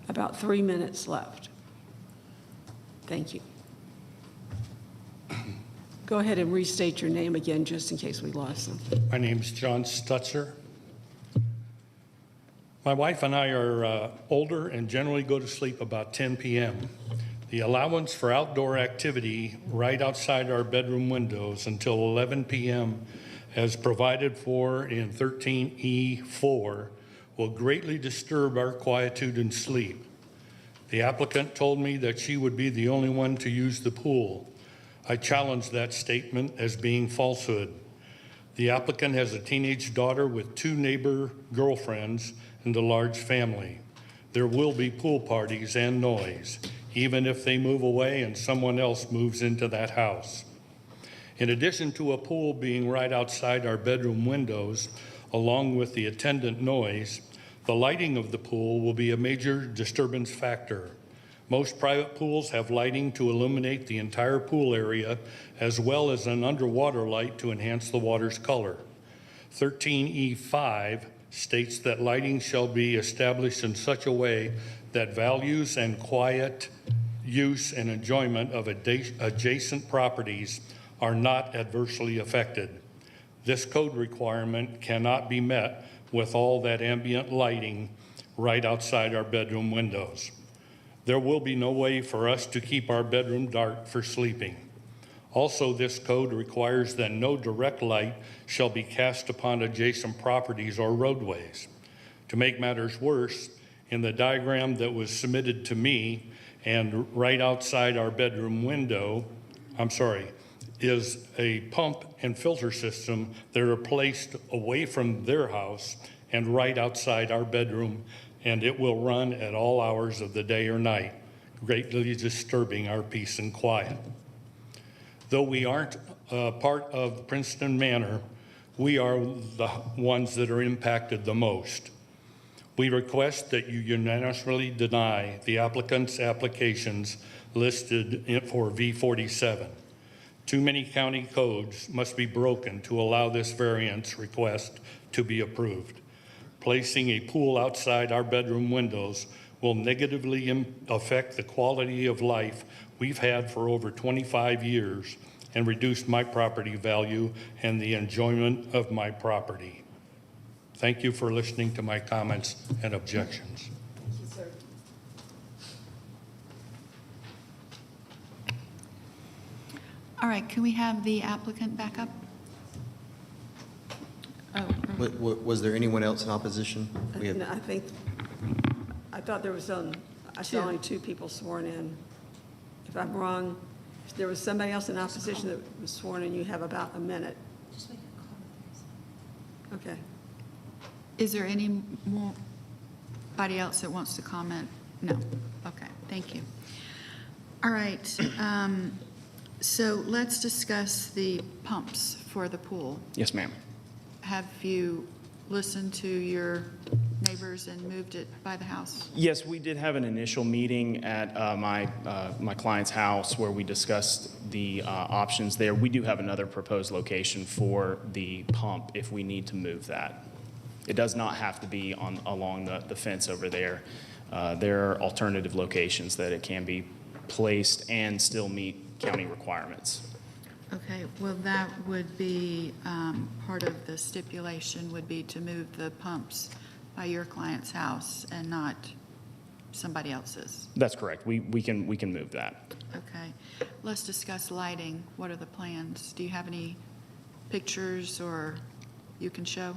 about 3 minutes left. Thank you. Go ahead and restate your name again, just in case we lost something. My name's John Stutzer. My wife and I are older and generally go to sleep about 10 p.m. The allowance for outdoor activity right outside our bedroom windows until 11 p.m. as provided for in 13E4 will greatly disturb our quietude and sleep. The applicant told me that she would be the only one to use the pool. I challenge that statement as being falsehood. The applicant has a teenage daughter with 2 neighbor girlfriends and a large family. There will be pool parties and noise, even if they move away and someone else moves into that house. In addition to a pool being right outside our bedroom windows, along with the attendant noise, the lighting of the pool will be a major disturbance factor. Most private pools have lighting to illuminate the entire pool area, as well as an underwater light to enhance the water's color. 13E5 states that lighting shall be established in such a way that values and quiet use and enjoyment of adjacent properties are not adversely affected. This code requirement cannot be met with all that ambient lighting right outside our bedroom windows. There will be no way for us to keep our bedroom dark for sleeping. Also, this code requires that no direct light shall be cast upon adjacent properties or roadways. To make matters worse, in the diagram that was submitted to me and right outside our bedroom window, is a pump and filter system that are placed away from their house and right outside our bedroom, and it will run at all hours of the day or night, greatly disturbing our peace and quiet. Though we aren't part of Princeton Manor, we are the ones that are impacted the most. We request that you unanimously deny the applicant's applications listed for V47. Too many county codes must be broken to allow this variance request to be approved. Placing a pool outside our bedroom windows will negatively affect the quality of life we've had for over 25 years and reduce my property value and the enjoyment of my property. Thank you for listening to my comments and objections. Thank you, sir. All right, can we have the applicant back up? Oh, Was there anyone else in opposition? We have- I thought there was I saw only 2 people sworn in. If I'm wrong, if there was somebody else in opposition that was sworn in, you have about a minute. Okay. is there anybody else that wants to comment? No. Okay, thank you. All right, so let's discuss the pumps for the pool. Yes, ma'am. Have you listened to your neighbors and moved it by the house? Yes, we did have an initial meeting at my client's house where we discussed the options there. We do have another proposed location for the pump if we need to move that. It does not have to be along the fence over there. There are alternative locations that it can be placed and still meet county requirements. Okay, well, that would be, part of the stipulation would be to move the pumps by your client's house and not somebody else's. That's correct. We can move that. Okay, let's discuss lighting. What are the plans? Do you have any pictures or you can show?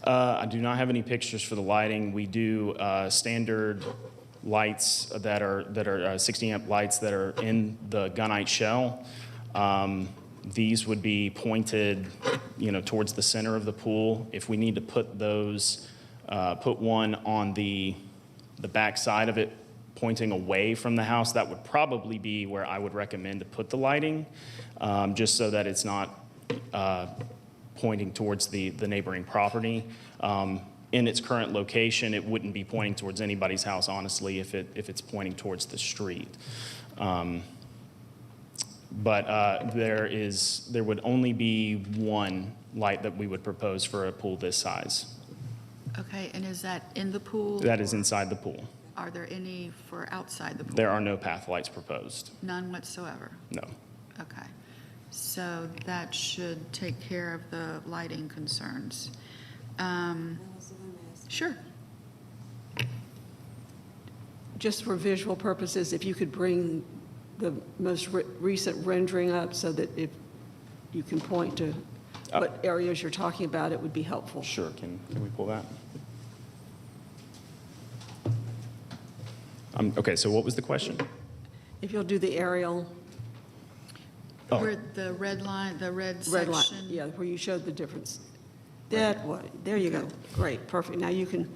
I do not have any pictures for the lighting. We do standard lights that are 60 amp lights that are in the gunite shell. These would be pointed, towards the center of the pool. If we need to put those, put one on the back side of it, pointing away from the house, that would probably be where I would recommend to put the lighting, just so that it's not pointing towards the neighboring property. In its current location, it wouldn't be pointing towards anybody's house, honestly, if it's pointing towards the street. But there would only be one light that we would propose for a pool this size. Okay, and is that in the pool? That is inside the pool. Are there any for outside the pool? There are no path lights proposed. None whatsoever? No. Okay, so that should take care of the lighting concerns. Sure. Just for visual purposes, if you could bring the most recent rendering up so that if you can point to what areas you're talking about, it would be helpful. Sure, can we pull that? Okay, so what was the question? If you'll do the aerial, Oh. Where the red line, the red red line, section? yeah, where you showed the difference. That way, there you go. Great, perfect. Now you can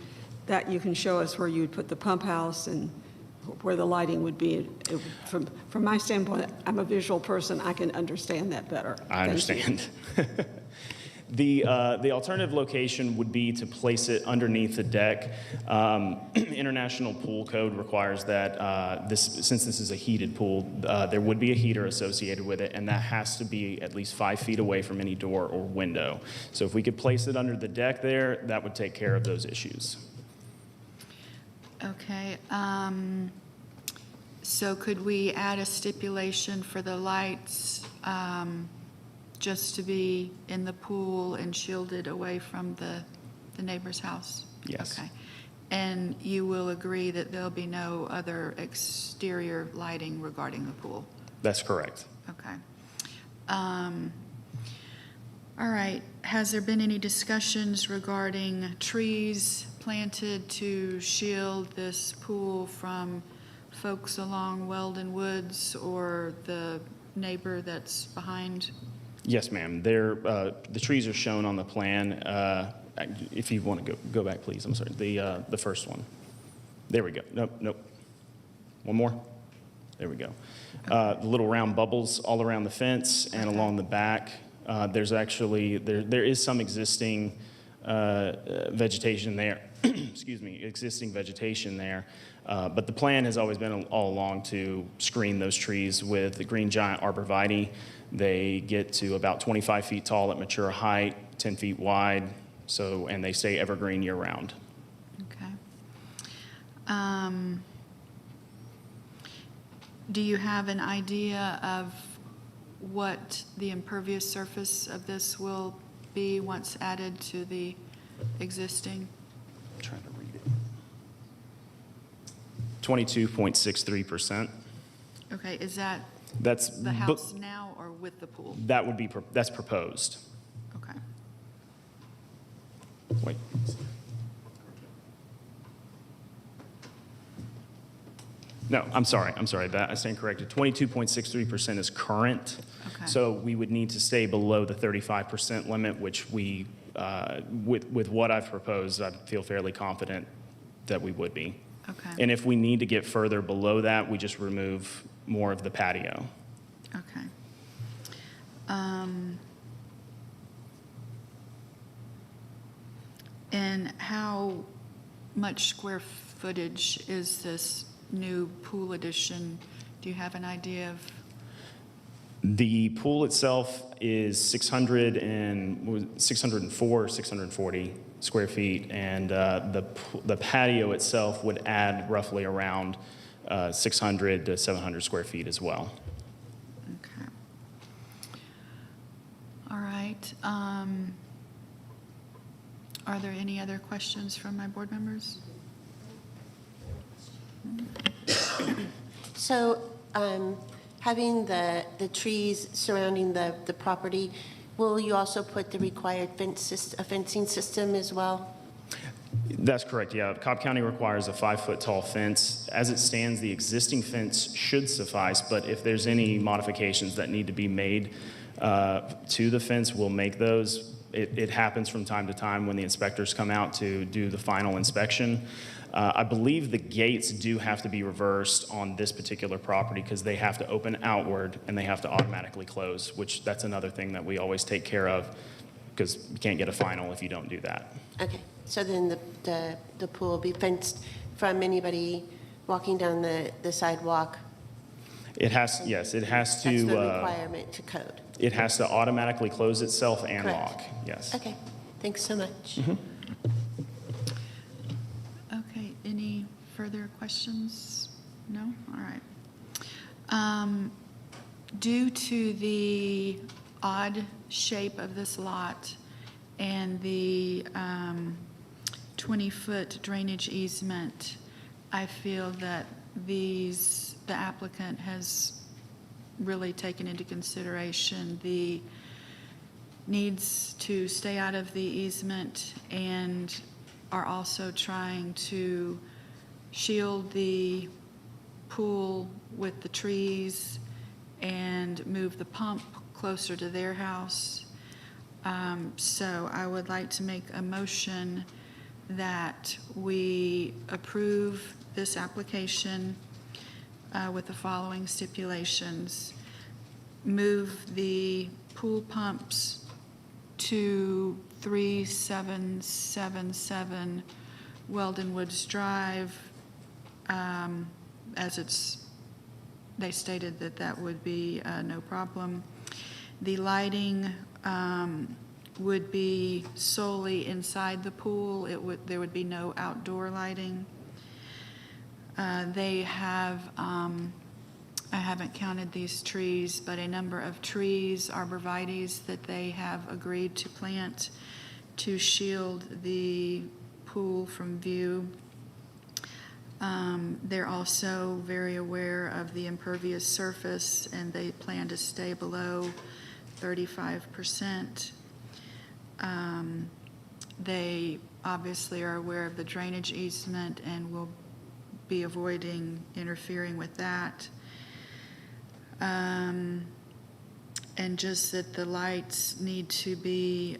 show us where you would put the pump house and where the lighting would be. From my standpoint, I'm a visual person, I can understand that better. I Thank you. understand. The alternative location would be to place it underneath the deck. International Pool Code requires that since this is a heated pool, there would be a heater associated with it, and that has to be at least 5 feet away from any door or window. So if we could place it under the deck there, that would take care of those issues. Okay, so could we add a stipulation for the lights, just to be in the pool and shielded away from the neighbor's house? Yes. Okay. And you will agree that there'll be no other exterior lighting regarding the pool? That's correct. Okay. All right, has there been any discussions regarding trees planted to shield this pool from folks along Weldon Woods or the neighbor that's behind? Yes, ma'am. The trees are shown on the plan. If you want to go back, please. I'm sorry. The first one. There we go. Nope. One more. There we go. The little round bubbles all around the fence and along the back. There's actually there is some existing vegetation there. Excuse me, existing vegetation there. But the plan has always been all along to screen those trees with the green giant arborvitae. They get to about 25 feet tall at mature height, 10 feet wide, and they stay evergreen year round. Okay. Do you have an idea of what the impervious surface of this will be once added to the existing? I'm trying to read it. 22.63%. Okay, is that That's the house now or with the pool? That would be that's proposed. Okay. Wait. No, I'm sorry. That I stand corrected. 22.63% is current. Okay. So we would need to stay below the 35% limit, which we, with what I've proposed, I feel fairly confident that we would be. Okay. And if we need to get further below that, we just remove more of the patio. Okay. And how much square footage is this new pool addition? Do you have an idea of? The pool itself is 604 or 640 square feet, and the patio itself would add roughly around 600 to 700 square feet as well. Okay. All right. Are there any other questions from my board members? So, having the trees surrounding the property, will you also put the required fencing system as well? That's correct, yeah. Cobb County requires a 5-foot tall fence. As it stands, the existing fence should suffice, but if there's any modifications that need to be made to the fence, we'll make those. It happens from time to time when the inspectors come out to do the final inspection. I believe the gates do have to be reversed on this particular property because they have to open outward and they have to automatically close, which that's another thing that we always take care of because you can't get a final if you don't do that. Okay, so then the pool will be fenced from anybody walking down the sidewalk? It has, yes, it has to. That's the requirement to code. It has to automatically close itself and Correct. lock, yes. Okay, thanks so much. Okay, any further questions? No? All right. Due to the odd shape of this lot and the 20-foot drainage easement, I feel that the applicant has really taken into consideration the needs to stay out of the easement and are also trying to shield the pool with the trees and move the pump closer to their house. So I would like to make a motion that we approve this application with the following stipulations. Move the pool pumps to 3777 Weldon Woods Drive, as they stated that would be no problem. The lighting would be solely inside the pool. There would be no outdoor lighting. They have, I haven't counted these trees, but a number of trees, arborvitaes, that they have agreed to plant to shield the pool from view. They're also very aware of the impervious surface, and they plan to stay below 35%. They obviously are aware of the drainage easement and will be avoiding interfering with that. And just that the lights need to be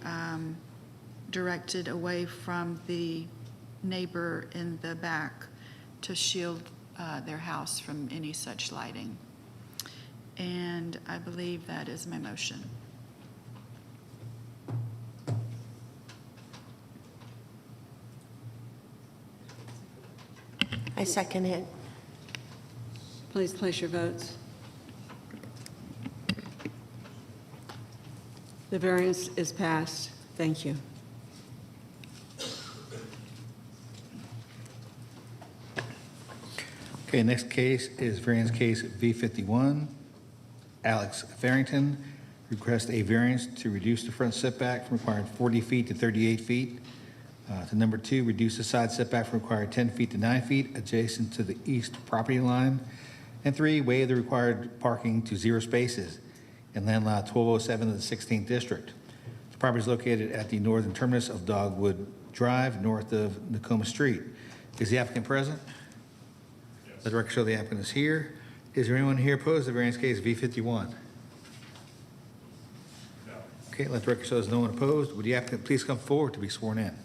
directed away from the neighbor in the back to shield their house from any such lighting. And I believe that is my motion. I second it. Please place your votes. The variance is passed. Thank you. Okay, next case is variance case V51. Alex Farrington requests a variance to reduce the front setback from required 40 feet to 38 feet. To number 2, reduce the side setback from required 10 feet to 9 feet adjacent to the east property line. And 3, waive the required parking to 0 spaces in land lot 1207 of the 16th district. The property is located at the northern terminus of Dogwood Drive, north of Nakoma Street. Is the applicant present? Yes. Let the record show the applicant is here. Is there anyone here opposed to variance case V51? No. Okay, let the record show there's no one opposed. Would the applicant please come forward to be sworn in?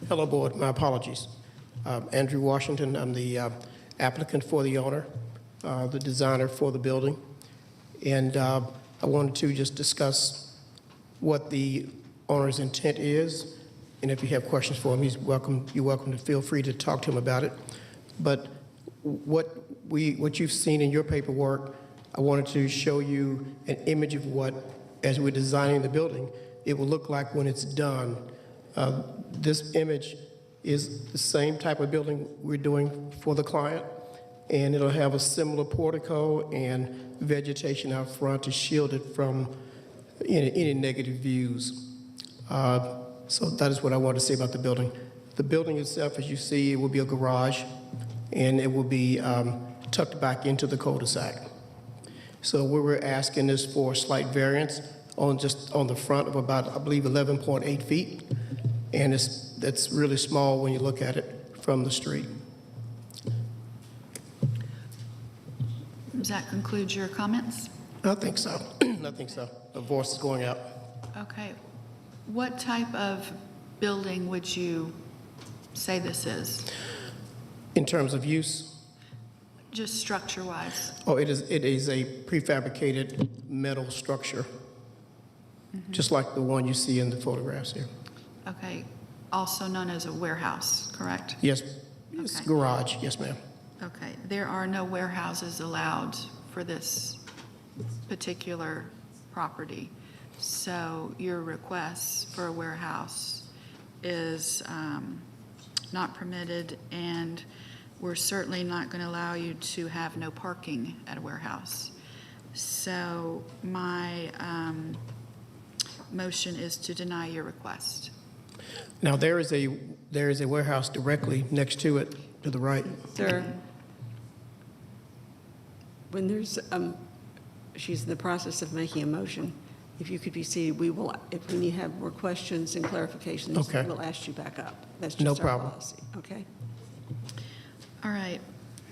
Hello, Board. My apologies. Andrew Washington. I'm the applicant for the owner, the designer for the building. And I wanted to just discuss what the owner's intent is. And if you have questions for him, you're welcome to feel free to talk to him about it. But what what you've seen in your paperwork, I wanted to show you an image of what, as we're designing the building, it will look like when it's done. This image is the same type of building we're doing for the client, and it'll have a similar portico and vegetation out front to shield it from any negative views. So that is what I wanted to say about the building. The building itself, as you see, it will be a garage, and it will be tucked back into the cul-de-sac. So what we're asking is for a slight variance on the front of about, I believe, 11.8 feet, and that's really small when you look at it from the street. Does that conclude your comments? I think so. I think so. The voice is going out. Okay. What type of building would you say this is? In terms of use, Just structure-wise? oh, it is a prefabricated metal structure, just like the one you see in the photographs here. Okay. Also known as a warehouse, correct? Yes, it's Okay. garage. Yes, ma'am. Okay. There are no warehouses allowed for this particular property. So your request for a warehouse is not permitted, and we're certainly not going to allow you to have no parking at a warehouse. So my motion is to deny your request. Now, there is a warehouse directly next to it, to the right. Sir, when there's, she's in the process of making a motion, if you could be seated, we will, if we need to have more questions and clarifications, Okay. we'll ask you back up. That's No just our problem. policy, okay? All right.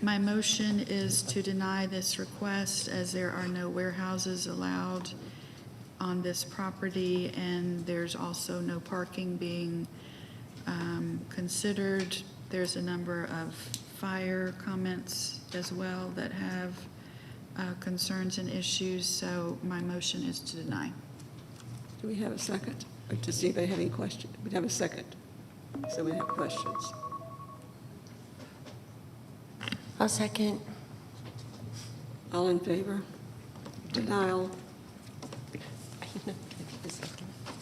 My motion is to deny this request as there are no warehouses allowed on this property, and there's also no parking being considered. There's a number of fire comments as well that have concerns and issues, so my motion is to deny. Do we have a second? Or does anybody have any questions? We have a second, so we have questions. I'll second. All in favor? Denial?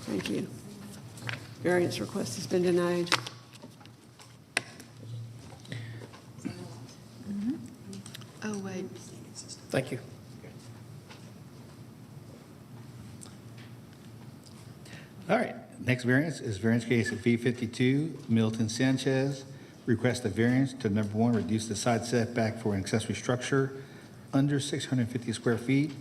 Thank you. Variance request has been denied. Oh, wait. Thank you. All right, next variance is variance case V52, Milton Sanchez. Request a variance to number one, reduce the side setback for an accessory structure under 650 square feet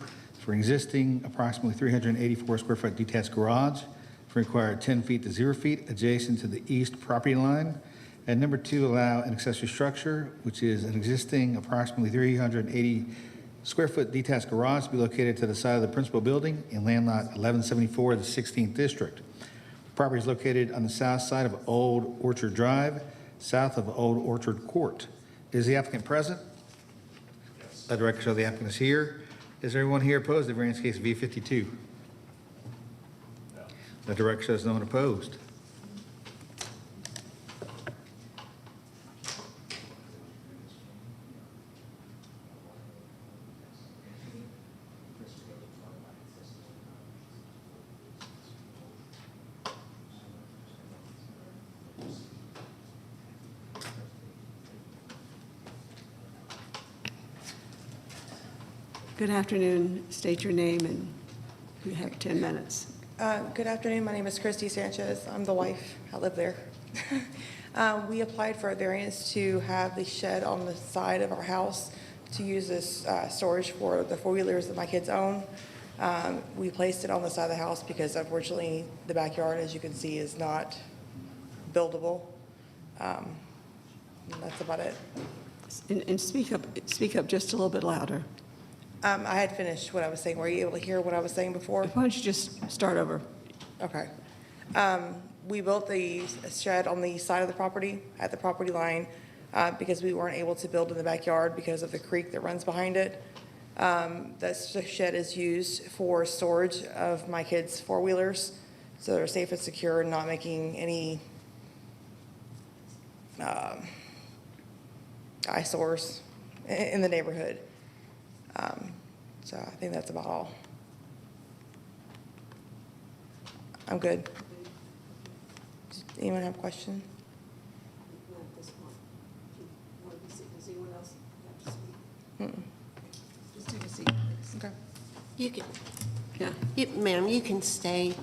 for existing approximately 384 square foot detached garage for required 10 feet to 0 feet adjacent to the east property line. And number two, allow an accessory structure, which is an existing approximately 380 square foot detached garage to be located to the side of the principal building in land lot 1174 of the 16th district. The property is located on the south side of Old Orchard Drive, south of Old Orchard Court. Is the applicant present? Yes. Let the record show the applicant is here. Is there anyone here opposed to variance case V52? No. Let the record show no one opposed. Good afternoon. State your name, and you have 10 minutes. Good afternoon. My name is Christy Sanchez. I'm the wife. I live there. We applied for a variance to have the shed on the side of our house to use as storage for the four-wheelers that my kids own. We placed it on the side of the house because unfortunately the backyard, as you can see, is not buildable. And that's about it. And speak up just a little bit louder. I had finished what I was saying. Were you able to hear what I was saying before? Why don't you just start over? Okay. We built the shed on the side of the property, at the property line, because we weren't able to build in the backyard because of the creek that runs behind it. That shed is used for storage of my kids' four-wheelers, so they're safe and secure and not making any eyesores in the neighborhood. So I think that's about all. I'm good. Does anyone have a question? Does anyone else have to speak? Just take a seat, please. Okay. You can, Yeah. ma'am, you can stay.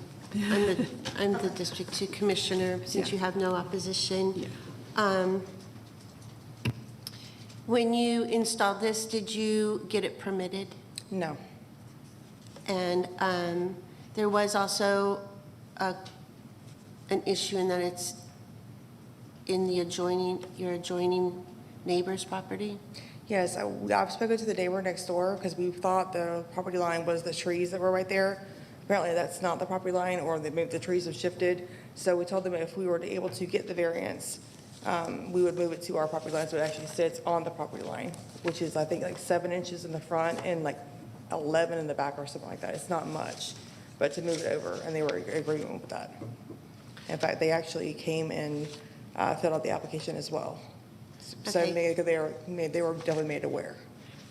I'm the District 2 Commissioner, since you have no opposition. When you installed this, did you get it permitted? No. And there was also an issue in that it's in the your adjoining neighbor's property? Yes, I've spoken to the neighbor next door because we thought the property line was the trees that were right there. Apparently, that's not the property line, or maybe the trees have shifted. So we told them if we were able to get the variance, we would move it to our property line so it actually sits on the property line, which is, I think, like 7 inches in the front and like 11 in the back or something like that. It's not much, but to move it over, and they were in agreement with that. In fact, they actually came and filled out the application as well. So Okay. they were definitely made aware.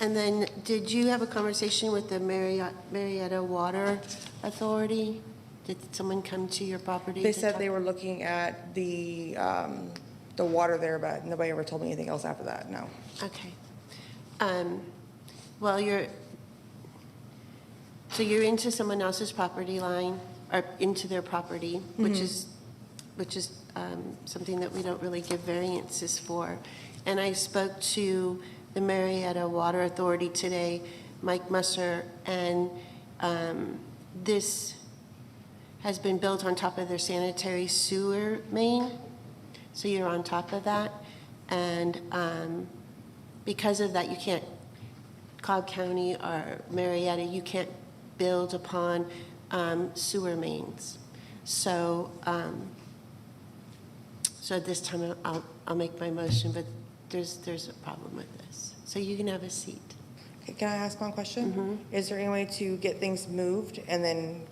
And then, did you have a conversation with the Marietta Water Authority? Did someone come to your property? They to said talk? they were looking at the water there, but nobody ever told me anything else after that, no. Okay. Well, so you're into someone else's property line, or into their property, which is something that we don't really give variances for. And I spoke to the Marietta Water Authority today, Mike Musser, and this has been built on top of their sanitary sewer main. So you're on top of that. And because of that, you can't, Cobb County or Marietta, you can't build upon sewer mains. So, so at this time, I'll make my motion, but there's a problem with this. So you can have a seat. Okay, can I ask one question? Is there any way to get things moved and then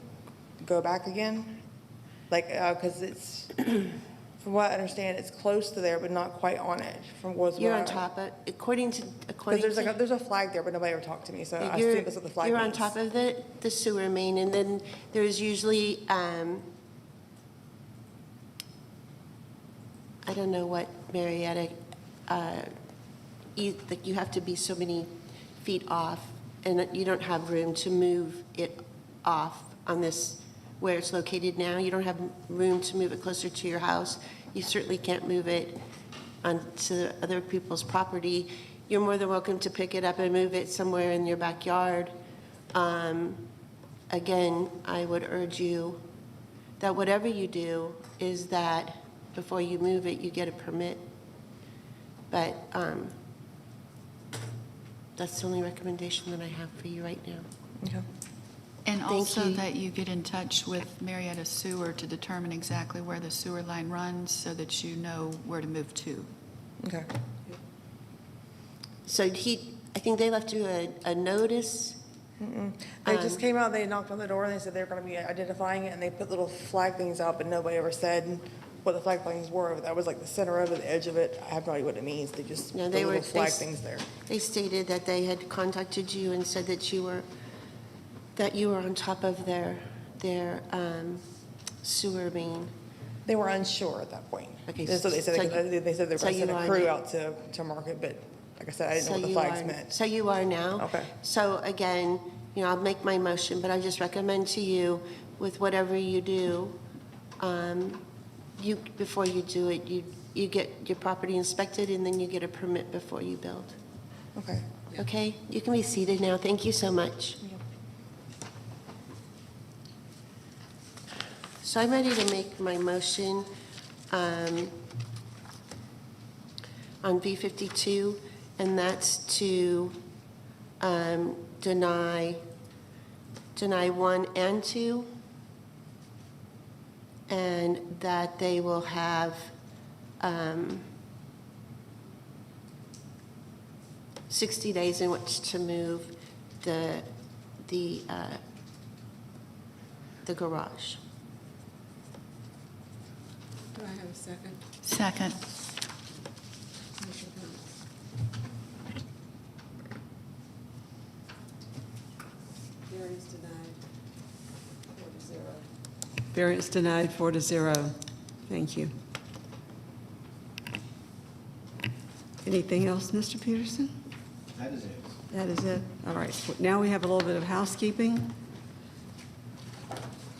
go back again? Like, because it's, from what I understand, it's close to there, but not quite on it. You're on top of, according to. Because there's a flag there, but nobody ever talked to me, so I assume that's what the flag means. You're on top of the sewer main, and then there's usually, I don't know what Marietta, you have to be so many feet off, and you don't have room to move it off on this, where it's located now. You don't have room to move it closer to your house. You certainly can't move it onto other people's property. You're more than welcome to pick it up and move it somewhere in your backyard. Again, I would urge you that whatever you do is that before you move it, you get a permit. But that's the only recommendation that I have for you right now. Okay. And Thank also you. that you get in touch with Marietta Sewer to determine exactly where the sewer line runs so that you know where to move to. Okay. So I think they left you a notice. They just came out, they knocked on the door, and they said they were going to be identifying it, and they put little flag things out, but nobody ever said what the flag things were. That was like the center of it, the edge of it. I have no idea what it means. They just No, put they little were- flag they- things there. They stated that they had contacted you and said that you were on top of their sewer main. They were unsure at that point. Okay, That's what they said. so They said they were so going to send you a are crew now. out to market, but like I said, I didn't know what the you flags are- meant. So you are now? Okay. So again, I'll make my motion, but I just recommend to you, with whatever you do, before you do it, you get your property inspected, and then you get a permit before you build. Okay. Okay? You can be seated now. Thank you so much. So I'm ready to make my motion on B52, and that's to deny 1 and 2, and that they will have 60 days in which to move the garage. Do I have a second? Second. Variance denied 4-0. Thank you. Anything else, Mr. Peterson? That is it. That is it? All right. Now we have a little bit of housekeeping.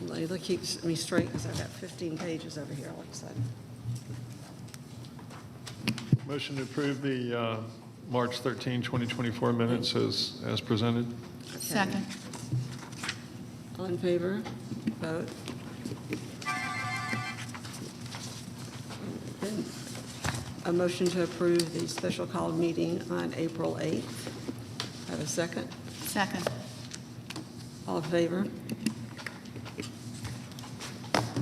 Let me keep me straight because I've got 15 pages over here all of a sudden. Motion to approve the March 13, 2024 minutes as presented. Second. All in favor? Vote. Then a motion to approve the special called meeting on April 8th. Have a second? Second. All in favor?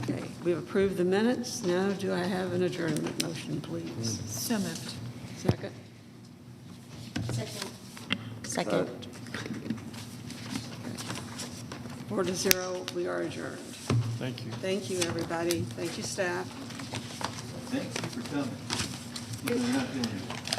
Okay, we've approved the minutes. Now, do I have an adjournment motion, please? So moved. Second? Second. 4-0, we are adjourned. Thank you. Thank you, everybody. Thank you, staff. Thank you for coming. You're not doing it.